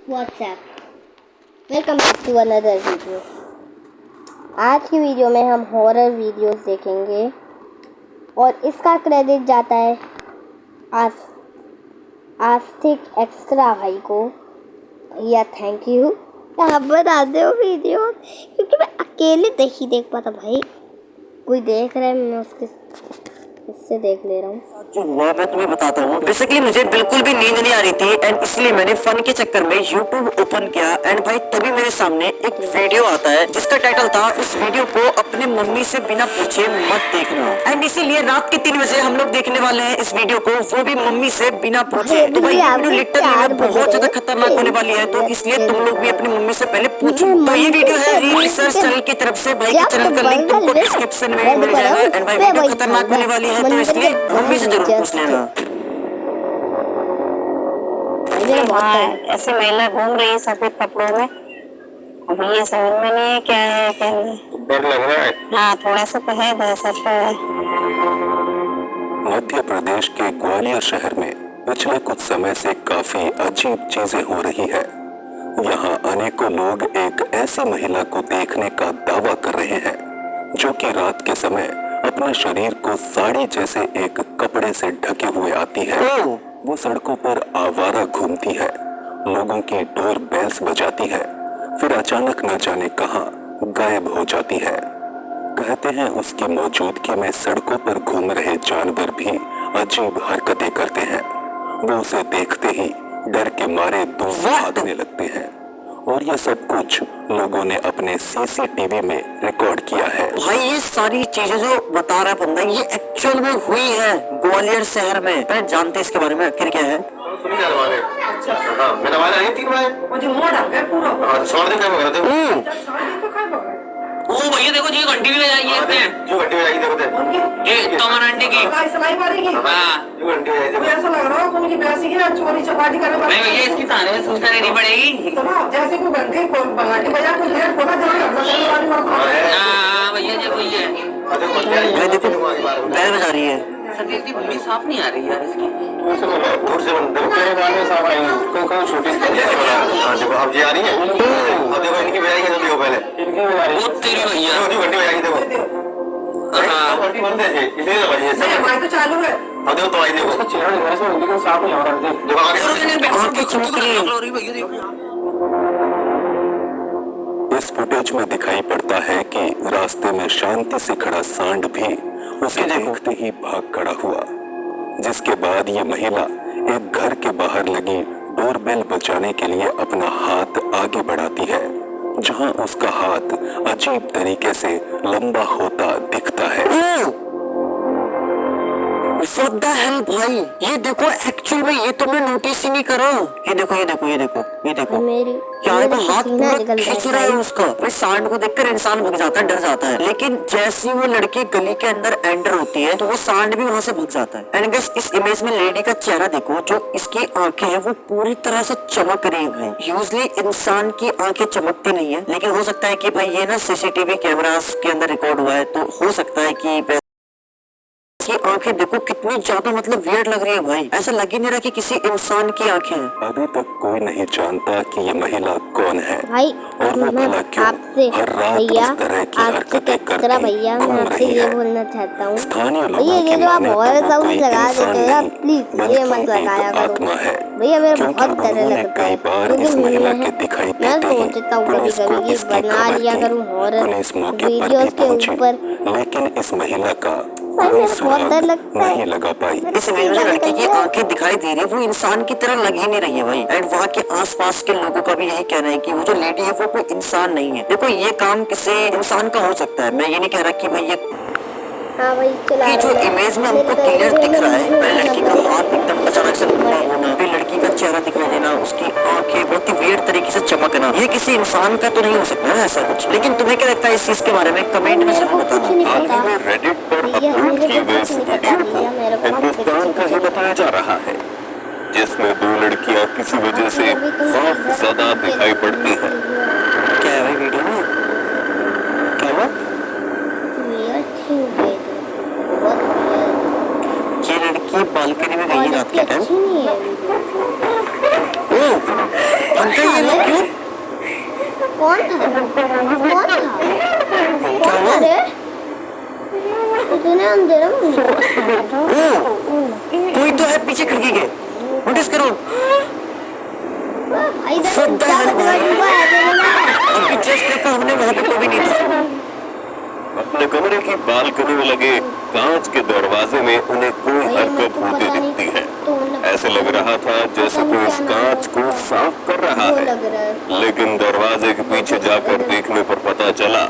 WhatsApp. Welcome back to another video. आज की video में हम हॉरर वीडियोस देखेंगे और इसका क्रेडिट जाता है आस्तिक एक्स्ट्रा भाई को। भैया थैंक यू, आप बताते हो वीडियो, क्योंकि मैं अकेले नहीं देख पाता भाई। कोई देख रहा है, मैं उसके इससे देख ले रहा हूँ। जो हुआ मैं तुम्हें बताता हूँ। बेसिकली मुझे बिल्कुल भी नींद नहीं आ रही थी एंड इसलिए मैंने फन के चक्कर में यूट्यूब ओपन किया एंड भाई तभी मेरे सामने एक वीडियो आता है जिसका टाइटल था इस वीडियो को अपने मम्मी से बिना पूछे मत देखना। एंड इसीलिए रात के 3 बजे हम लोग देखने वाले हैं इस वीडियो को, वो भी मम्मी से बिना पूछे। तो भाई ये वीडियो लिटरली में बहुत ज्यादा खतरनाक होने वाली है, तो इसलिए तुम लोग भी अपनी मम्मी से पहले पूछो। तो ये वीडियो है रिसर्च चैनल की तरफ से। भाई के चैनल का लिंक तुमको डिस्क्रिप्शन में मिल जाएगा एंड भाई वीडियो खतरनाक होने वाली है, तो इसलिए मम्मी से जरूर पूछ लेना। ऐसे महिला घूम रही है सफेद कपड़ों में, अभी ये समझ में नहीं है क्या है क्या नहीं। डर लग रहा है। हाँ थोड़ा सा तो है, दहशत तो है। मध्य प्रदेश के ग्वालियर शहर में पिछले कुछ समय से काफी अजीब चीजें हो रही है। यहाँ अनेकों लोग एक ऐसी महिला को देखने का दावा कर रहे हैं जो कि रात के समय अपने शरीर को साड़ी जैसे एक कपड़े से ढके हुए आती है। वो सड़कों पर आवारा घूमती है, लोगों की डोर बेल्स बजाती है, फिर अचानक न जाने कहां गायब हो जाती है। कहते हैं उसकी मौजूदगी में सड़कों पर घूम रहे जानवर भी अजीब हरकतें करते हैं। वो उसे देखते ही डर के मारे दूर भागने लगते हैं और यह सब कुछ लोगों ने अपने सीसीटीवी में रिकॉर्ड किया है। भाई ये सारी चीजें जो बता रहा है बंदा ये एक्चुअल में हुई है ग्वालियर शहर में। मैं जानते इसके बारे में आखिर क्या है। मेरा वाला है 3 बजे मुझे मोड़ आ गया पूरा। छोड़ दे क्या करते ओ भैया देखो जी घंटी भी बजाई है इसने। जो घंटी बजाई देखो ये तमन आंटी की। सिलाई मारेगी। हां जो घंटी बजाई मुझे ऐसा लग रहा है उनकी प्यासी की ना चोरी चपाटी करने वाली। नहीं भैया इसकी थाने में सूचना देनी पड़ेगी। तो ना जैसे कोई घंटी को घंटी बजा कुछ लेट होना जरूरी है। हां भैया जी वही है। भाई देखो बैल बजा रही है। सतीश जी बड़ी साफ नहीं आ रही यार इसकी। दूर से तेरे गाल में साफ आएंगे कौन छोटी हां देखो अब ये आ रही है। अब देखो इनकी बजाएंगे जल्दी हो पहले इनकी बजाएंगे वो तेरी भैया जो घंटी बजाएंगे देखो। हां घंटी बंद है जी इसलिए बजाइए सब माइक तो चालू है। अब देखो तो आई देखो चेहरा घर से लेकिन साफ नहीं हो रहा है। देखो आगे चमक रही है भैया देखो। इस फुटेज में दिखाई पड़ता है कि रास्ते में शांति से खड़ा सांड भी उसे देखते ही भाग खड़ा हुआ, जिसके बाद ये महिला एक घर के बाहर लगी डोरबेल बजाने के लिए अपना हाथ आगे बढ़ाती है, जहां उसका हाथ अजीब तरीके से लंबा होता दिखता है। What the hell भाई ये देखो एक्चुअल में ये तो मैं नोटिस ही नहीं करा। ये देखो ये देखो ये देखो ये देखो यार को हाथ पूरा खींच रहा है उसका। भाई सांड को देखकर इंसान भाग जाता है, डर जाता है, लेकिन जैसी वो लड़की गली के अंदर एंटर होती है तो वो सांड भी वहां से भाग जाता है। एंड गाइस इस इमेज में लेडी का चेहरा देखो, जो इसकी आंखें हैं वो पूरी तरह से चमक रही है। यूजली इंसान की आंखें चमकती नहीं है, लेकिन हो सकता है कि भाई ये ना सीसीटीवी कैमरास के अंदर रिकॉर्ड हुआ है, तो हो सकता है कि की आंखें देखो कितनी ज्यादा मतलब वियर्ड लग रही है भाई। ऐसा लग ही नहीं रहा कि किसी इंसान की आंखें हैं। अभी तक कोई नहीं जानता कि ये महिला कौन है भाई और वो भला क्यों हर रात इस तरह की हरकतें करती भैया मैं घूम आपसे रही ये है। बोलना चाहता हूँ, स्थानीय भैया लोगों ये की जो आप माने और तो वो साउंड कोई लगा इंसान देते हो नहीं प्लीज ये मत लगाया बल्कि करो आत्मा है, भैया, मेरे क्योंकि बहुत डर उन्होंने लगता कई है। बार इस क्योंकि महिला मैं के दिखाई देते ही सोचता हूँ पुलिस कभी को कभी इसकी बना खबर लिया करूँ की। हॉरर पुलिस मौके पर भी वीडियोस के पहुंची, ऊपर। लेकिन इस महिला का भाई कोई मेरे बहुत डर सुराग लगता है। नहीं लगा पाई। इस इमेज में जो लड़की की आंखें दिखाई दे रही है वो इंसान की तरह लग ही नहीं रही है भाई। एंड वहाँ के आसपास के लोगों का भी यही कहना है कि वो जो लेडी है वो कोई इंसान नहीं है। देखो ये काम किसी इंसान का हो सकता है, मैं ये नहीं कह रहा कि भाई ये हाँ भाई चला जो इमेज में हमको क्लियर दिख रहा है, पहले लड़की का हाथ एकदम अचानक से लंबा होना, फिर लड़की का चेहरा दिखाई देना, उसकी आंखें बहुत ही वियर्ड तरीके से चमकना, ये किसी इंसान का तो नहीं हो सकता है ऐसा कुछ। लेकिन तुम्हें क्या लगता है इस चीज के बारे में? कमेंट में जरूर बताना। हाल ही में रेडिट पर अपलोड किए गए इस वीडियो को हिंदुस्तान का ही बताया जा रहा है, जिसमें 2 लड़कियां किसी वजह से खौफ ज़्यादा दिखाई पड़ती हैं। क्या है भाई वीडियो में क्या हुआ? ये लड़की बालकनी में गई है रात के टाइम। ओ अंकल ये क्यों? कौन था? कौन था रे? इतने अंधेरे में कोई तो है पीछे खिड़की के, नोटिस करो। भाई इधर सब क्या है हुआ है? और पीछे देखा हमने, वहाँ पे कोई भी नहीं था। अपने कमरे की बालकनी में लगे कांच के दरवाजे में उन्हें कोई हरकत होती दिखती है। ऐसे लग रहा था जैसे कोई इस कांच को साफ कर रहा है, लेकिन दरवाजे के पीछे जाकर देखने पर पता चला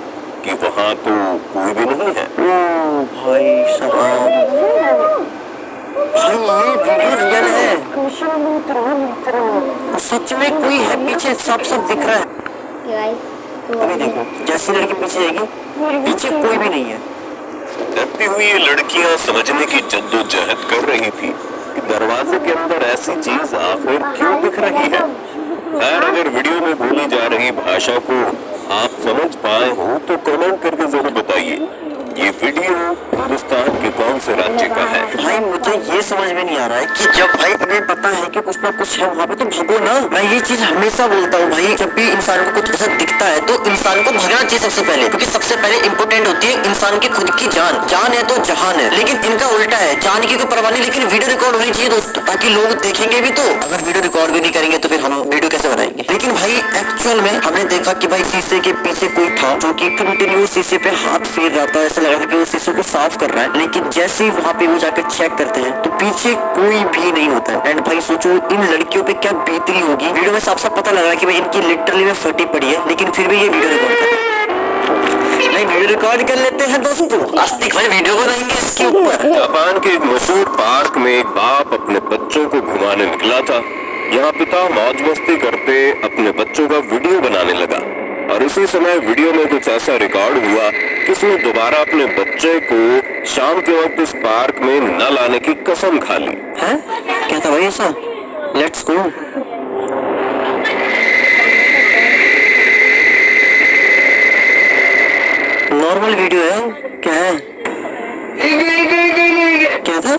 कि वहाँ तो कोई भी नहीं है। ओ भाई साहब, भाई ये वीडियो रियल है, सच में कोई है पीछे, साफ साफ दिख रहा है। अभी देखो जैसी लड़की पीछे जाएगी, पीछे कोई भी नहीं है। डरती हुई ये लड़कियां समझने की जद्दोजहद कर रही थी कि दरवाजे के अंदर ऐसी चीज आखिर क्यों दिख रही है। खैर, अगर वीडियो में बोली जा रही भाषा को आप समझ पाए हो तो कमेंट करके जरूर बताइए ये वीडियो हिंदुस्तान के कौन से राज्य का है। भाई मुझे ये समझ में नहीं आ रहा है कि जब भाई तुम्हें पता है कि कुछ ना कुछ है वहाँ पे तो भागो ना। मैं ये चीज हमेशा बोलता हूँ भाई, जब भी इंसान को कुछ ऐसा दिखता है तो इंसान को भागना चाहिए सबसे पहले, क्योंकि सबसे पहले इम्पोर्टेंट होती है इंसान की खुद की जान। जान है तो जहान है, लेकिन इनका उल्टा है, जान की कोई परवाह नहीं, लेकिन वीडियो रिकॉर्ड होनी चाहिए दोस्तों, ताकि लोग देखेंगे भी। तो अगर वीडियो रिकॉर्ड भी नहीं करेंगे तो फिर हम वीडियो कैसे बनाएंगे। लेकिन भाई एक्चुअल में हमने देखा कि भाई शीशे के पीछे कोई था जो कि कंटिन्यू शीशे पे हाथ फेर रहा था, ऐसा लग रहा था कि वो शीशे को साफ कर रहा है। लेकिन जैसे ही वहाँ पे वो जाकर चेक करते हैं तो पीछे कोई भी नहीं होता है। एंड भाई सोचो इन लड़कियों पे क्या बीतती होगी। वीडियो में साफ साफ पता लग रहा है कि भाई इनकी लिटरली में फटी पड़ी है, लेकिन फिर भी ये वीडियो रिकॉर्ड कर रहे हैं। नहीं, वीडियो रिकॉर्ड कर लेते हैं दोस्तों, आस्तिक भाई वीडियो बनाएंगे इसके ऊपर। जापान के एक मशहूर पार्क में एक बाप अपने बच्चों को घुमाने निकला था। यहाँ पिता मौज मस्ती करते अपने बच्चों का वीडियो बनाने लगा और उसी समय वीडियो में कुछ ऐसा रिकॉर्ड हुआ कि उसने दोबारा अपने बच्चे को शाम के वक्त इस पार्क में न लाने की कसम खा ली। है क्या था भाई ऐसा? Let's go. नॉर्मल वीडियो है, क्या है? क्या था?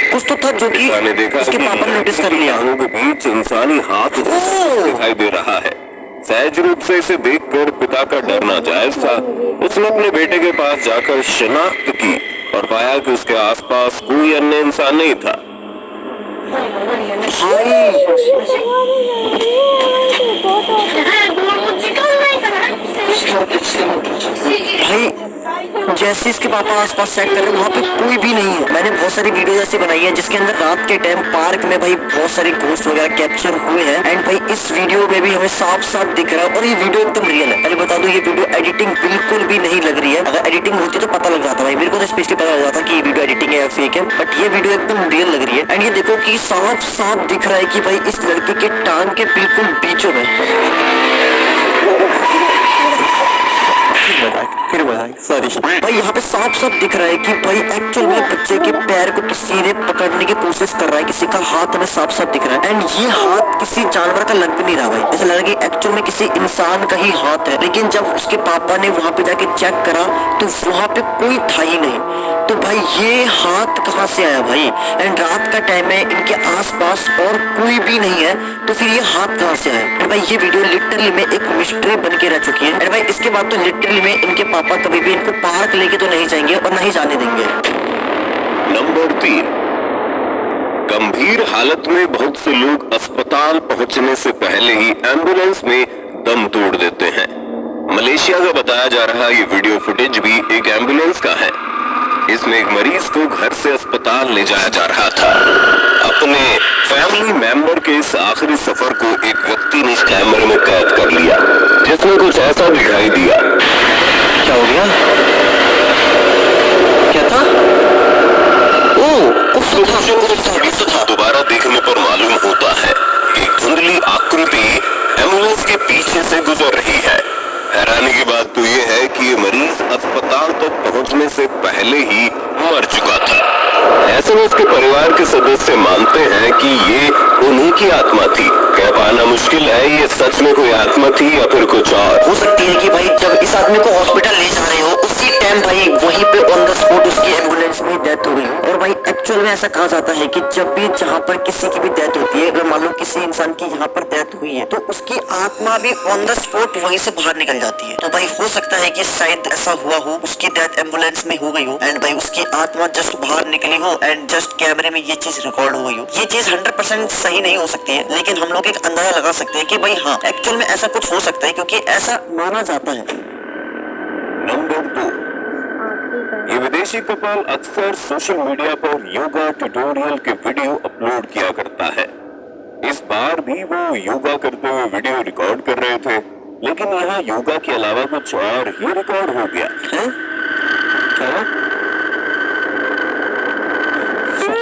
कुछ तो था जो कि मैंने देखा उसके पापा ने नोटिस कर लिया। के बीच इंसानी हाथ दिखाई दे रहा है। सहज रूप से इसे देखकर पिता का डरना जायज था। उसने अपने बेटे के पास जाकर शिनाख्त की और पाया कि उसके आसपास कोई अन्य इंसान नहीं था। भाई जैसे इसके पापा आसपास चेक कर रहे हैं वहाँ पे कोई भी नहीं है। मैंने बहुत सारी वीडियो ऐसी बनाई है जिसके अंदर रात के टाइम पार्क में भाई बहुत सारे घोस्ट वगैरह कैप्चर हुए हैं। एंड भाई इस वीडियो में भी हमें साफ साफ दिख रहा है और ये वीडियो एकदम रियल है। पहले बता दूं ये वीडियो एडिटिंग बिल्कुल भी नहीं लग रही है। अगर एडिटिंग होती तो पता लग जाता भाई, मेरे को तो स्पेशली पता लग जाता कि ये वीडियो एडिटिंग है या फेक है, बट ये वीडियो एकदम रियल लग रही है। एंड ये देखो कि साफ साफ दिख रहा है कि भाई इस लड़के के टांग के बिल्कुल बीचों में फिर बताए सॉरी भाई यहाँ पे साफ साफ दिख रहा है कि भाई एक्चुअल में बच्चे के पैर को किसी ने पकड़ने की कोशिश कर रहा है, किसी का हाथ हमें साफ साफ दिख रहा है। एंड ये हाथ किसी जानवर का लग भी नहीं रहा भाई, ऐसा लग रहा है कि एक्चुअल में किसी इंसान का ही हाथ है। लेकिन जब उसके पापा ने वहाँ पे जाके चेक करा तो वहाँ पे कोई था ही नहीं। तो भाई ये हाथ कहाँ से आया भाई? एंड रात का टाइम है, इनके आसपास और कोई भी नहीं है, तो फिर ये हाथ कहाँ से आया? एंड भाई ये वीडियो लिटरली में एक मिस्ट्री बन के रह चुकी है। एंड भाई इसके बाद तो लिटरली में इनके पापा कभी भी इनको पार्क लेके तो नहीं जाएंगे और नहीं जाने देंगे। नंबर 3, गंभीर हालत में बहुत से लोग अस्पताल पहुंचने से पहले ही एम्बुलेंस में दम तोड़ देते हैं। मलेशिया का बताया जा रहा ये वीडियो फुटेज भी एक एम्बुलेंस का है। इसमें एक मरीज को घर से अस्पताल ले जाया जा रहा था। अपने फैमिली मेंबर के इस आखिरी सफर को एक व्यक्ति ने कैमरे में कैद कर लिया, जिसमें कुछ ऐसा दिखाई दिया। क्या हो गया? क्या था? कुछ था। दोबारा देखने पर मालूम होता है कि धुंधली आकृति एम्बुलेंस के पीछे से गुजर रही है। हैरानी की बात तो ये है कि ये मरीज अस्पताल तक पहुंचने से पहले ही मर चुका था। ऐसे में उसके परिवार के सदस्य मानते हैं कि ये उन्हीं की आत्मा थी। कह पाना मुश्किल है ये सच में कोई आत्मा थी या फिर कुछ और। हो सकती है कि भाई जब इस आदमी को हॉस्पिटल ले जा रहे हो उसी टाइम भाई वहीं पे ऑन द स्पॉट उसकी एम्बुलेंस में डेथ हो गई। और भाई एक्चुअल में ऐसा कहा जाता है कि जब भी जहाँ पर किसी की भी डेथ होती है, अगर मान लो किसी इंसान की यहाँ पर डेथ हुई है तो उसकी आत्मा भी ऑन द स्पॉट वहीं से बाहर निकल जाती है। तो भाई हो सकता है कि शायद ऐसा हुआ हो, उसकी डेथ एम्बुलेंस में हो गई हो एंड भाई उसकी आत्मा जस्ट बाहर निकली हो एंड जस्ट कैमरे में ये चीज रिकॉर्ड हो गई हो। ये चीज 100% सही नहीं हो सकती है, लेकिन हम लोग एक अंदाजा लगा सकते हैं कि भाई हाँ एक्चुअल में ऐसा कुछ हो सकता है, क्योंकि ऐसा माना जाता है। नंबर 2, ये विदेशी कपल अक्सर सोशल मीडिया पर योगा ट्यूटोरियल के वीडियो अपलोड किया करता है। इस बार भी वो योगा करते हुए वीडियो रिकॉर्ड कर रहे थे, लेकिन यहाँ योगा के अलावा कुछ और ही रिकॉर्ड हो गया है? क्या?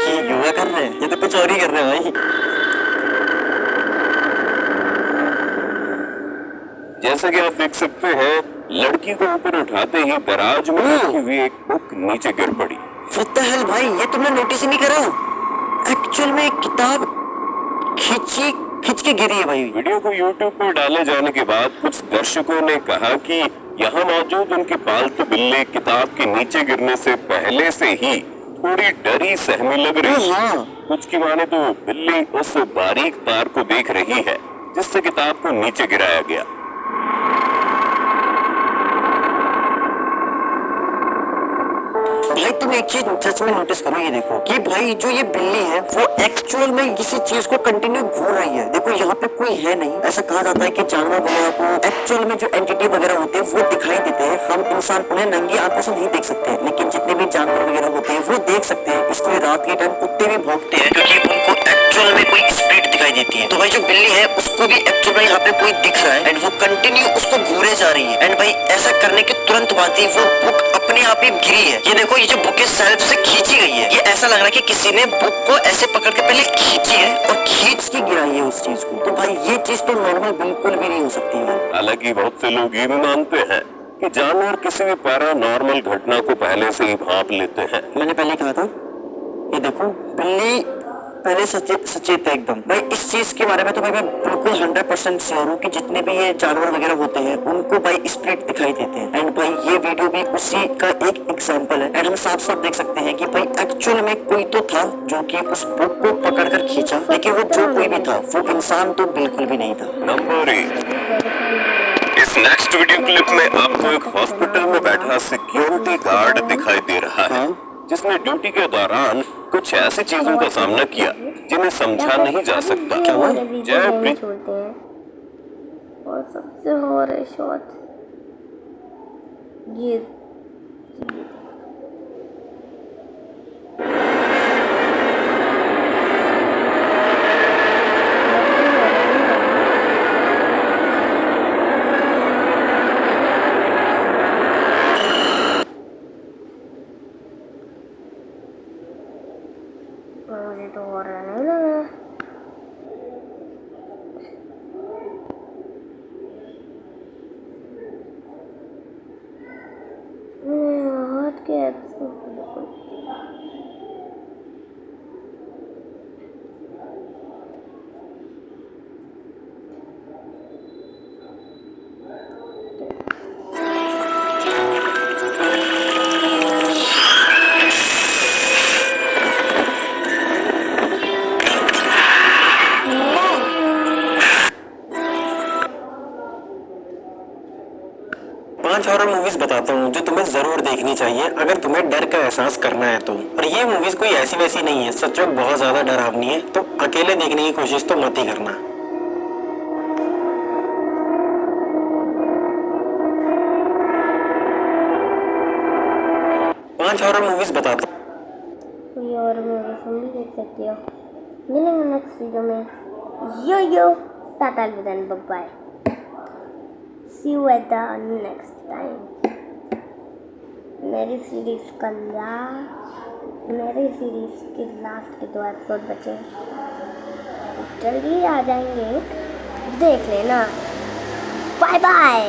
ये योगा कर रहे हैं, ये तो कुछ और ही कर रहे हैं भाई। जैसा कि आप देख सकते हैं, लड़की को ऊपर उठाते ही दराज में रखी हुई एक बुक नीचे गिर पड़ी। What the hell भाई, ये तुमने नोटिस ही नहीं करा? एक्चुअल में एक किताब खिंच के गिरी है भाई। वीडियो को YouTube पर डाले जाने के बाद कुछ दर्शकों ने कहा कि यहाँ मौजूद उनकी पालतू बिल्ली किताब के नीचे गिरने से पहले से ही थोड़ी डरी सहमी लग रही है। कुछ की माने तो बिल्ली उस बारीक तार को देख रही है जिससे किताब को नीचे गिराया गया। भाई तुम एक चीज सच में नोटिस करो, ये देखो कि भाई जो ये बिल्ली है वो एक्चुअल में किसी चीज को कंटिन्यू घूर रही है। देखो यहाँ पे कोई है नहीं। ऐसा कहा जाता है कि जानवर वगैरह को एक्चुअल में जो एंटिटी वगैरह होते हैं वो दिखाई देते हैं, हम इंसान उन्हें नंगी आंखों से नहीं देख सकते, लेकिन जितने भी जानवर वगैरह होते हैं वो देख सकते हैं। इसलिए रात के टाइम कुत्ते भी भौंकते हैं क्योंकि उनको एक्चुअल में कोई स्पिरिट दिखाई देती है। तो भाई जो बिल्ली है उसको भी एक्चुअल में यहाँ पे कोई दिख रहा है एंड वो कंटिन्यू उसको घूरे जा रही है। एंड भाई ऐसा करने के तुरंत बाद ही वो बुक अपने आप ही गिरी है। ये देखो, ये जो बुक है सेल्फ से खींची गई है। ये ऐसा लग रहा है कि किसी ने बुक को ऐसे पकड़ के पहले खींची है और खींच के गिराई है उस चीज को। तो भाई ये चीज तो नॉर्मल बिल्कुल भी नहीं हो सकती है। हालांकि बहुत से लोग ये भी मानते हैं कि जानवर किसी भी पैरानॉर्मल घटना को पहले से ही भांप लेते हैं। मैंने पहले कहा था, ये देखो बिल्ली पहले सचेत है एकदम। भाई इस चीज के बारे में तो भाई मैं बिल्कुल 100% श्योर हूँ कि जितने भी ये जानवर वगैरह होते हैं उनको भाई स्पिरिट दिखाई देते हैं। एंड भाई ये वीडियो भी उसी का एक एग्जांपल है। एंड हम साफ साफ देख सकते हैं कि भाई एक्चुअल में कोई तो था जो कि उस बुक को पकड़ कर खींचा, लेकिन वो जो कोई भी था वो इंसान तो बिल्कुल भी नहीं था। नंबर 1, इस नेक्स्ट वीडियो क्लिप में आपको एक हॉस्पिटल में बैठा सिक्योरिटी गार्ड दिखाई दे रहा है जिसने ड्यूटी के दौरान कुछ ऐसी चीजों का सामना किया जिन्हें समझा नहीं जा सकता। क्या हुआ? जय छोड़ते हैं और सबसे हो रहे शॉट ये मुझे तो हो रहा नहीं लगा। हाथ के हॉरर मूवीज बताता हूँ जो तुम्हें जरूर देखनी चाहिए अगर तुम्हें डर का एहसास करना है तो। और ये मूवीज कोई ऐसी वैसी नहीं है, सच में बहुत ज्यादा डरावनी है, तो अकेले देखने की कोशिश तो मत ही करना। 5 हॉरर मूवीज बताता हूँ। कोई और मूवीज हम भी देख सकते हो। मिलेंगे नेक्स्ट वीडियो में। यो टाटा अलविदा, bye. See you at the next time. मेरी सीरीज के लास्ट के 2 एपिसोड बचे, जल्दी आ जाएंगे, देख लेना। Bye bye.